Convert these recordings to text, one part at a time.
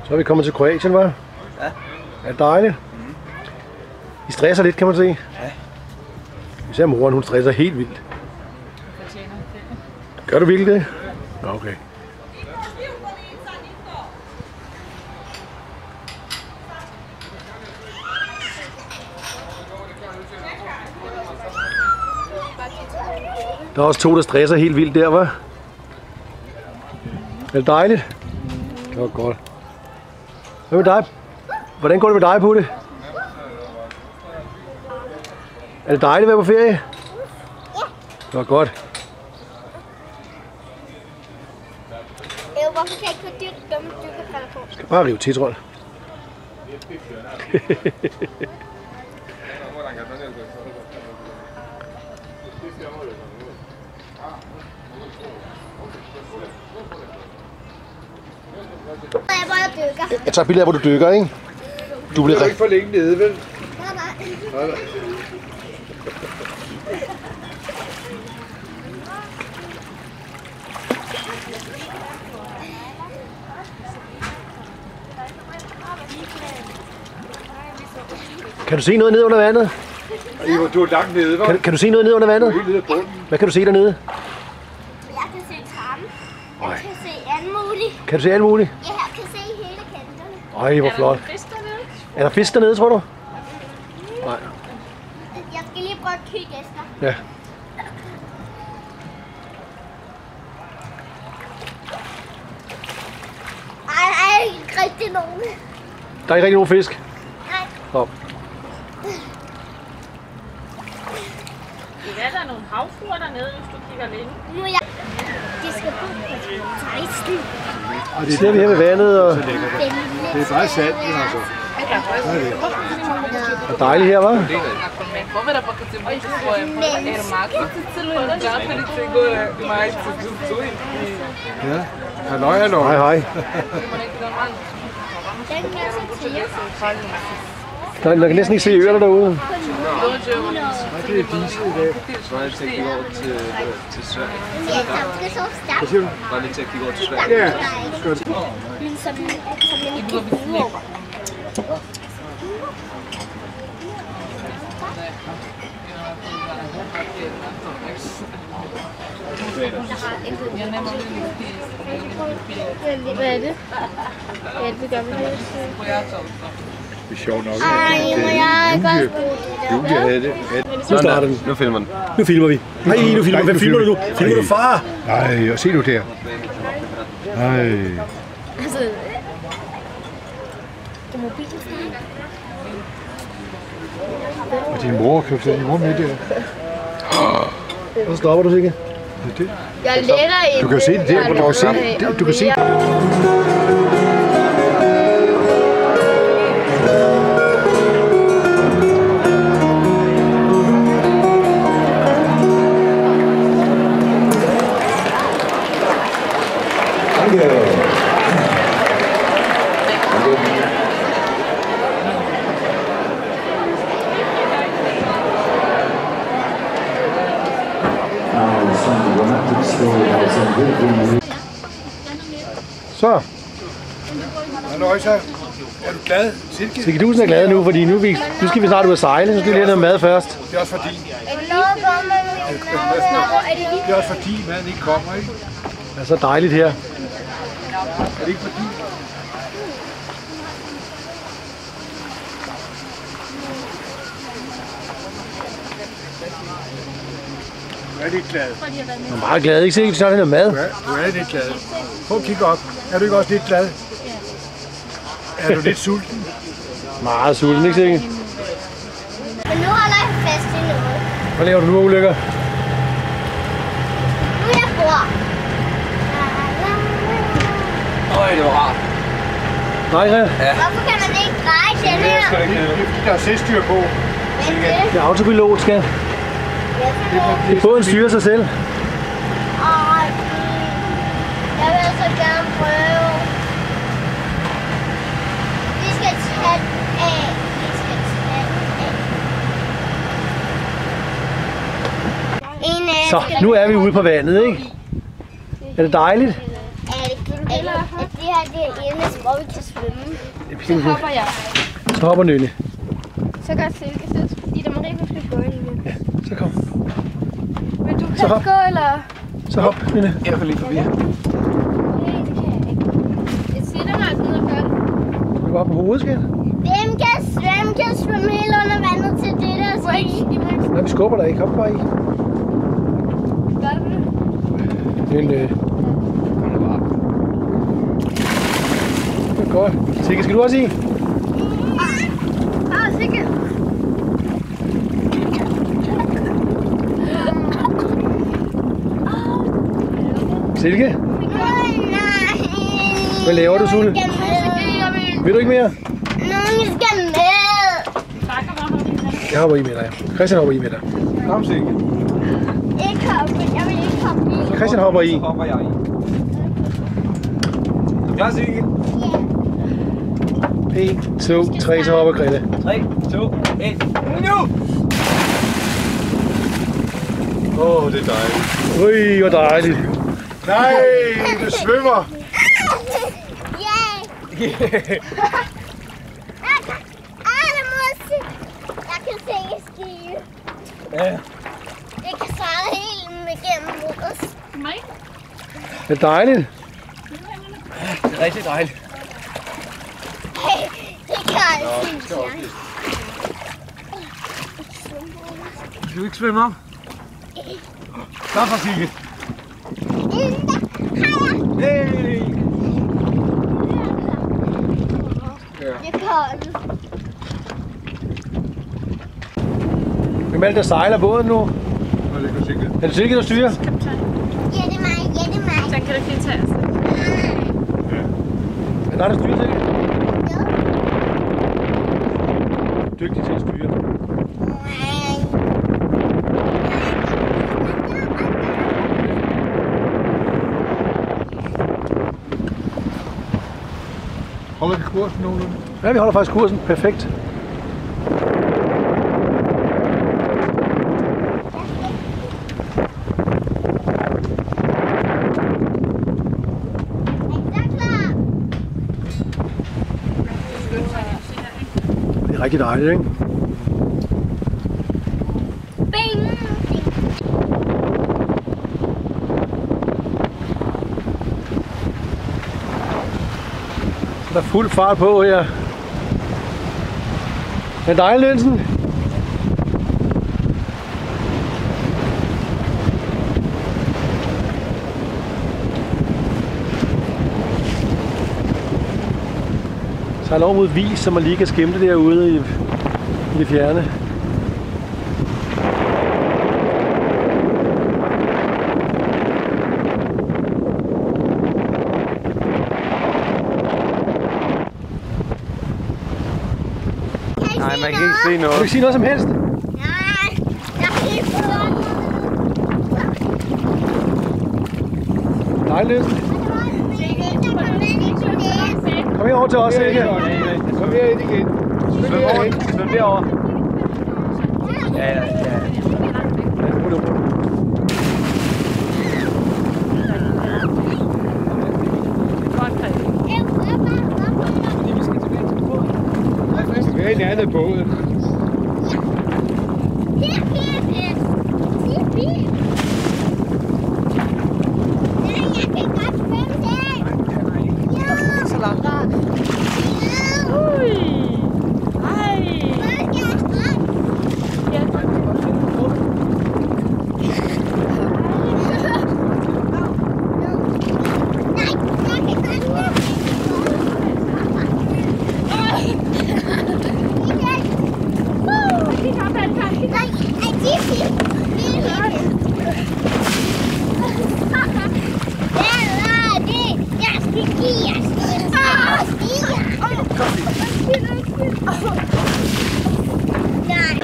Så er vi kommet til Kroatien, hva'? Ja. Er det dejligt? I stresser lidt, kan man se. Ja. Især moren, hun stresser helt vildt. Gør du virkelig det? Okay. Der er også to, der stresser helt vildt der, hva'? Er det dejligt? Det var godt. Hvad med dig? Hvordan går det med dig, Putte? Er det dejligt at være på ferie? Ja. Det var godt. Hvorfor kan jeg ikke få dumme dykkerbriller på? Jeg skal bare rive titrol. Jeg tager billeder, hvor du dykker, ikke? Du bliver ikke for længe nede, vel? Nej. Kan du se noget ned under vandet? Du er langt nede, hva'? Kan du se noget ned under vandet? Helt nede af bunden. Hvad kan du se dernede? Jeg kan se trappen. Jeg kan se alt muligt. Kan du se alt muligt? Jeg kan se hele kanterne. Ej, hvor flot. Er der fisk dernede, tror du? Nej. Jeg skal lige prøve at kigge efter. Ja. Ej, der er ikke rigtig nogen. Der er ikke rigtig nogen fisk. Nej. Oh. Ja, der er nogle havfruer dernede, hvis du kigger længe. Nu er jeg... De skal bo på 16. Og det ser vi her ved vandet. Og... Det er bare sand, altså. Det er dejligt her, hva'? Ja. Halløj, halløj. Hej, hej. Den kan jeg så til. Der kan næsten ikke se øerne derude. Det er disse i dag. Så er det til at kigge over til Sverige. Ja, det er så stærkt. Hvad siger du? Bare lige til at kigge over til Sverige. Ja, skønt. Men som jeg ikke kan bruge over. Hvad er det? Ja, det gør vi lidt. Det er sjovt nok. Ej, må jeg ikke også bruge det der? Julie havde det. Nu starter den. Nu filmer den. Nu filmer vi. Nej, nu filmer vi. Hvem filmer du nu? Filmer du far? Nej, og se nu der. Nej. Altså... Det er mobilen. Og din mor, kan du se din mor med der? Så stopper du, Sikke. Det. Jeg lægger en... Du kan se det der, hvor du kan se det. Du kan se. Så. Halløj, så. Er du glad? Silke? Sikke Dusen er glad nu, fordi nu skal vi snart ud at sejle. Så skal vi lige have noget mad først. Det er også fordi. Det er også fordi, maden ikke kommer, ikke? Det er så dejligt her. Er det ikke fordi? Du er lidt glad. Jeg er meget glad, ikke Sikke? Så er det noget mad. Du er lidt glad. Prøv at kigge op. Er du ikke også lidt glad? Er du lidt sulten? Meget sulten, ikke Sikke? Men nu holder jeg fast i noget. Hvad laver du nu, Ulykker? Nu er jeg bor. Øj, det var rart. Nej, ja. Hvorfor kan man ikke dreje den her? Det er fordi, der er selvstyr på. Men det... Det er autopilot, skal. Det er båden styrer sig selv. Ej, jeg vil så gerne prøve. Vi skal tage af. Vi skal tage af. Så, nu er vi ude på vandet, ikke? Er det dejligt? Det her her det er eneste, hvor vi kan svømme. Så hopper jeg. Så hopper Nynne. Så gør Silke så fordi der Marie skal gå igen. Ja, så kom. Vil du Så hop. kan gå, eller? Så hop, Nynne. Jeg får lige forbi. Nej, det kan jeg ikke. Jeg sætter mig altså ned og gør det. Du var på hovedet, skal Hvem kan svømme helt under vandet til det der ski? Nej, vi skubber dig ikke. Hop bare i. Gør du det? Nynne. Det er godt. Silke, skal du også i? Silke. Silke? Nej. Hvad laver du, Sulle? Vil du ikke mere? Nogen skal med. Jeg hopper i med dig. Christian hopper i med dig. Kom, Silke. Ikke hoppe. Jeg vil ikke hoppe i. Christian hopper i. Så hopper jeg i. Er du klar, Silke? 1, 2, 3, så hopper Grete. 3, 2, 1. Nu! Åh, det er dejligt. Ui, hvor dejligt. Nej, du svømmer. Yeah. Jeg kan se stige. Ja. Jeg kan sejle helt igennem vores. Mig? Det er dejligt. Det er rigtig dejligt. Det kan jeg ikke. Skal du ikke svømme op? Klar for, Silke. Hey! Jeg kan. Hvem er det, der sejler båden nu? Nå, det kan Silke. Er det Silke, der styrer? Ja, det er mig. Så kan du ikke tage os. Er det dig, der styrer, Silke? Dygtig til at styre. Holder vi kursen nogenlunde? Ja, vi holder faktisk kursen. Perfekt. Det er rigtig dejligt, ikke? Der er fuld fart på her. Det er dejligt, Nielsen. Sejler over mod Vis, så man lige kan skimte derude i det fjerne. Nej, man kan ikke se Kan noget. du ikke sige noget som helst? Nej, jeg kan ikke få Dejligt, Nielsen. Kom herover til os, Silke. Kom herind igen. Svøm over. Svøm derover. Ja, ja, ja. Tilbage i den anden båden. Så langt.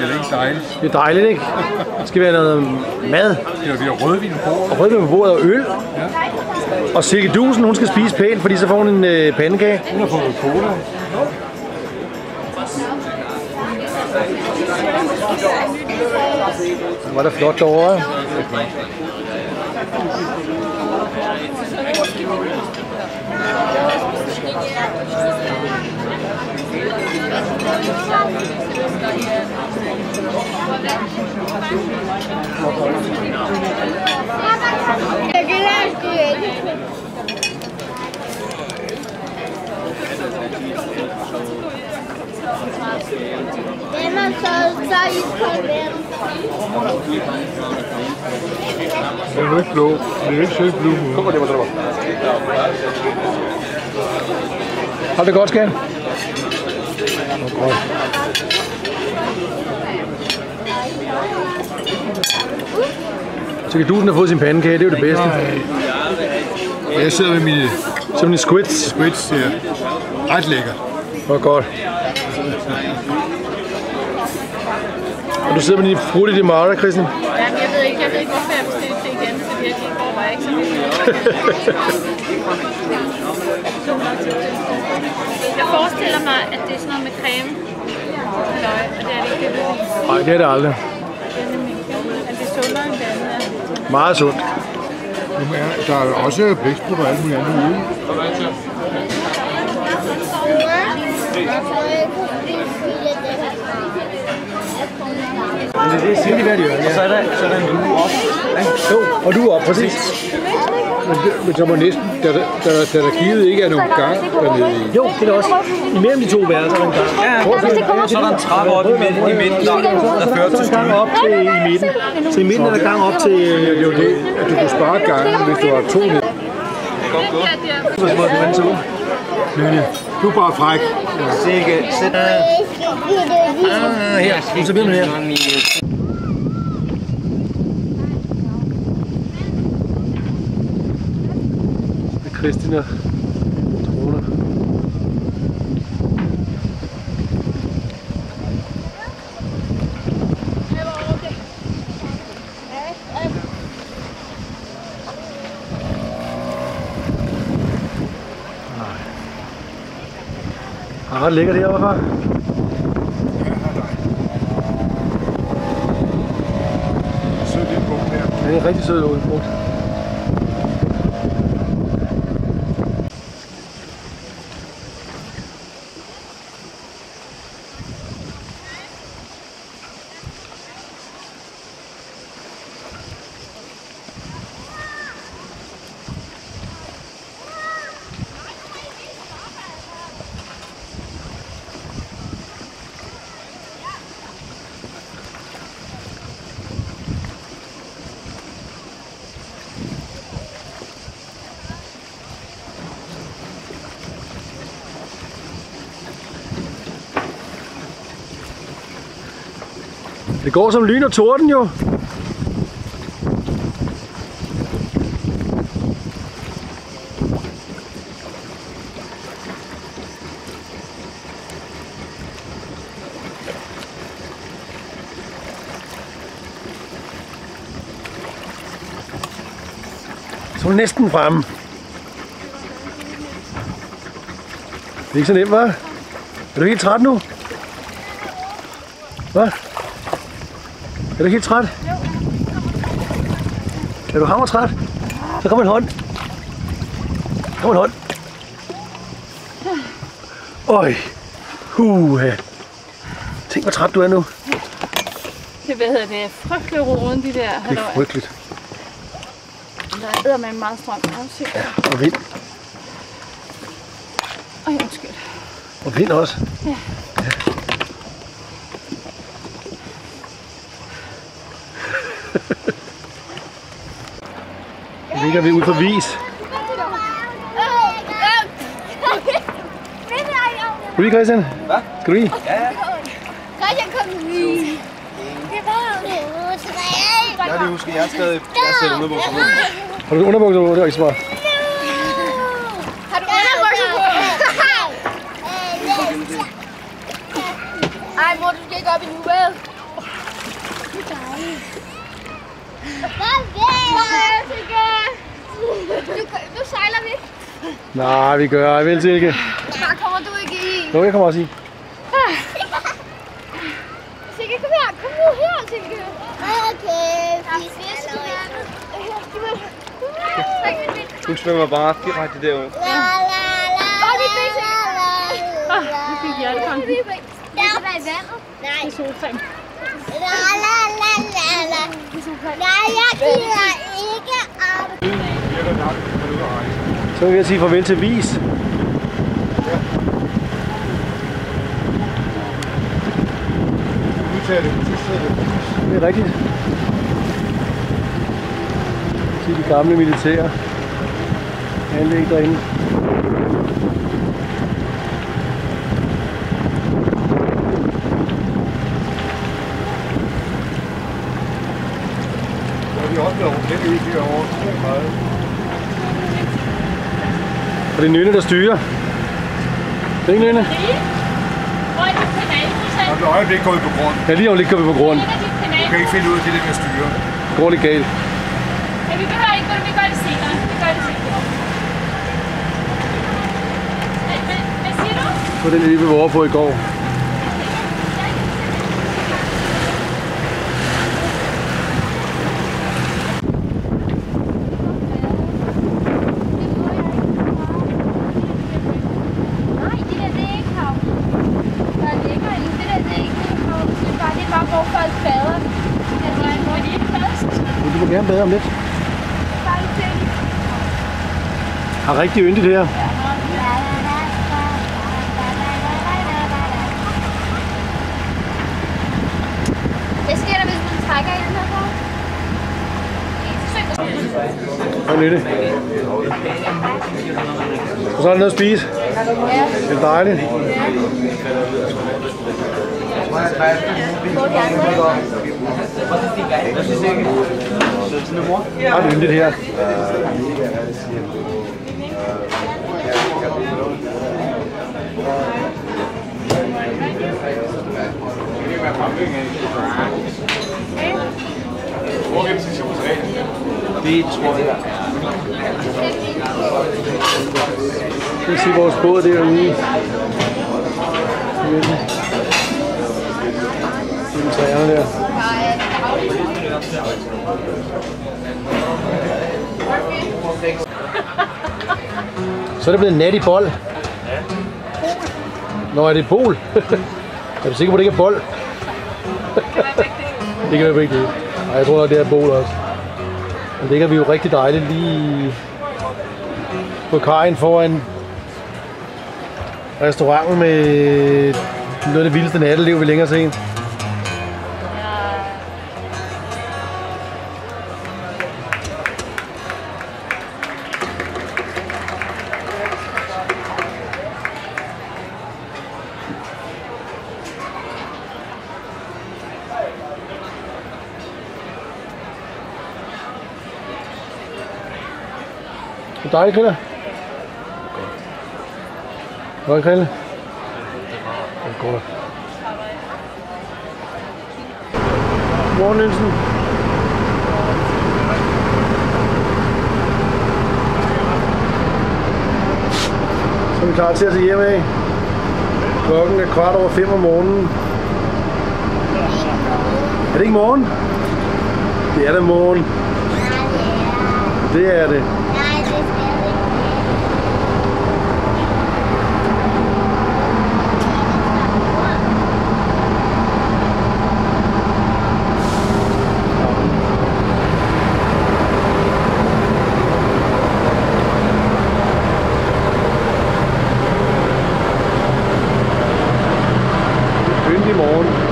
Det er ikke dejligt. Det er dejligt, ikke? Der skal være noget mad. Ja, vi har rødvin på bordet. Og rødvin på bordet og øl. Og Silke Dusen, hun skal spise pænt, fordi så får hun en pandekage. Hun har fået cola. Det var da flot derovre. Det er jo ikke blå. Det er ikke sødt blå. Kom det, hvor har det godt, skat? Så kan Dusen have fået sin pandekage, det er jo det bedste. Jeg sidder med mine Som en squids. squids her. Ret lækkert. Hvor godt. Og du sidder med din frutte de Mara, Christian? Jamen, jeg ved ikke, hvorfor jeg bestilte det igen, fordi det går bare ikke så vildt. Jeg forestiller mig, at det er sådan noget med creme. Løg, og det er det ikke. Nej, det er det aldrig. At det er sundere end det andet. Meget sundt. Der er jo også blæksprutter og alt muligt andet ude. Men det er sindssygt værd, ja. Så er der en lue op. Jo, og du er op, præcis. Men så må næsten, da der givet ikke er nogen gang dernede i. Jo, det er også. Imellem de to værelser er der en gang. Ja, så er der en trappe op i midten, der fører til stuen. Op til i midten. Så i midten er der gang op til... Det er jo det, at du kan spare gangen, hvis du har 2 ned. Du er bare fræk. Sikke, sæt. Her, så bliver man her. Christina Trone. Ah, det ligger derovre, far. Sød lille punkt her. Det er en rigtig sød punkt. Det går som lyn og torden jo. Så er du næsten fremme. Det er ikke så nemt, hva'? Er du helt træt nu? Hvad? Er du helt træt? Jo. Er du hammertræt? Så kom en hånd. Kom en hånd. Øj. Tænk, hvor træt du er nu. Det er frygtelig roen, de der. Det er frygteligt. Der er med meget strøm. Ja, og vind. Ej, undskyld. Og vind også. Ja. Nu ligger vi ude på Vis. Skal du i, Christian? Hvad? Skal du i? Ja. Christian, kom lige. Jeg har lige husket, jeg har skrevet underbukser på. Har du underbukser på? Det er ikke smart. Har du underbukser på? Ej, mor, du skal ikke op i nu, vel? Nu sejler vi. Nej, vi gør ej, vel, Silke. Der kommer du ikke i. Jo, jeg kommer også i. Silke, kom her. Kom nu her, Silke. Okay. Du svømmer bare direkte derud. Nu fik jeg alle sammen. Der er i vandet. Nej. Det er solcreme. Nej, jeg gider ikke op. Så vil jeg sige farvel til Vis. udsatte. Det er rigtigt. Se de gamle militære anlæg derinde. Og de er også blevet lidt i herovre. Og det er Nynne, der styrer. Det er ikke Nynne? Hvor er dit kanalprocent? Og et øjeblik går vi på grund. Ja, lige om lidt går vi på grund. Hvad er dit Du kanal? kan ikke finde ud af det der med at styre. Det går lidt galt. Ja, vi behøver ikke, vi gør det senere. Vi gør det senere. Hvad siger du? På den ø, vi var over på i går. Nej, det der, det er ikke hav. Der er længere end det der, det er ikke hav. Det er bare, hvor folk bader. Hvor de ikke fast. Du må gerne bade om lidt. Bare lidt til. Har rigtig yndigt her. Hvad sker der, hvis man trækker i den her for? Og Nynne. Og så er der noget at spise. Det er dejligt. Ret yndigt her. Det tror jeg. Jeg kan se vores båd derude. I træerne der. Så er det blevet nat i bold. Nå, er det pol? Er du sikker på, at det ikke er bold? Det kan være begge dele. Nej, jeg tror nok, det er bol også. Men ligger vi jo rigtig dejligt lige på kajen foran restauranten med noget af det vildeste natteliv, vi længere set. Er det dejligt, Krille? Hvad er Krille? Det er godt. Godmorgen, Nielsen. Så er vi klar til at se hjem af. Klokken er 5:15 om morgenen. Er det ikke morgen? Det er det morgen. Det er det. Yndig morgen.